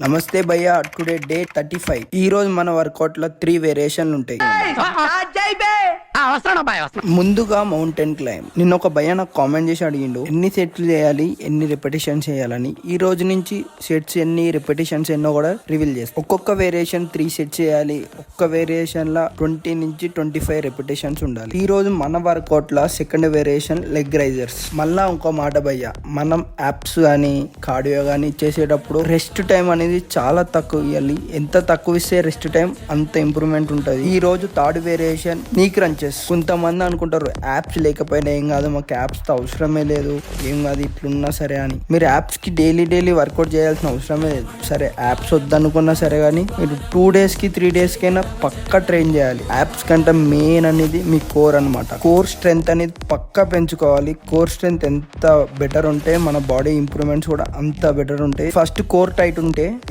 నమస్తే భయ్య, today day 35. ఈ రోజు మన వర్కౌట్ లో 3 వేరియేషన్లు ఉంటాయి. ముందుగా మౌంటైన్ క్లైంబ్. నిన్న ఒక భయ్య నాకు కామెంట్ చేసి అడిగిండు ఎన్ని సెట్లు చేయాలి, ఎన్ని రిపిటేషన్స్ చేయాలని. ఈ రోజు నుంచి సెట్స్ ఎన్ని, రిపిటేషన్స్ ఎన్నో కూడా రివీల్ చేస్తాం. ఒక్కొక్క వేరియేషన్ 3 సెట్స్ చేయాలి. ఒక్క వేరియేషన్ లా 20 నుంచి 25 రిపిటేషన్స్ ఉండాలి. ఈ రోజు మన వర్కౌట్ లా సెకండ్ వేరియేషన్ లెగ్ రైజర్స్. మళ్ళా ఇంకో మాట భయ్య, మనం యాప్స్ గానీ కార్డియో గానీ చేసేటప్పుడు రెస్ట్ టైం అనేది చాలా తక్కువ ఇవ్వాలి. ఎంత తక్కువ ఇస్తే రెస్ట్ టైం అంత ఇంప్రూవ్మెంట్ ఉంటుంది. ఈ రోజు థర్డ్ వేరియేషన్ నీ క్రంచెస్. కొంతమంది అనుకుంటారు యాప్స్ లేకపోయినా ఏం కాదు, మాకు యాప్స్ తో అవసరమే లేదు, ఏం కాదు ఇట్లున్నా సరే అని. మీరు యాప్స్ కి డైలీ వర్కౌట్ చేయాల్సిన అవసరమే లేదు. సరే యాప్స్ వద్దనుకున్నా సరే కానీ మీరు 2 days కి 3 days కైనా పక్కా ట్రైన్ చేయాలి. యాప్స్ కంటే మెయిన్ అనేది మీ కోర్ అనమాట. కోర్ స్ట్రెంత్ అనేది పక్కా పెంచుకోవాలి. కోర్ స్ట్రెంత్ ఎంత బెటర్ ఉంటే మన బాడీ ఇంప్రూవ్మెంట్స్ కూడా అంత బెటర్ ఉంటాయి. ఫస్ట్ కోర్ టైట్ ఉంటే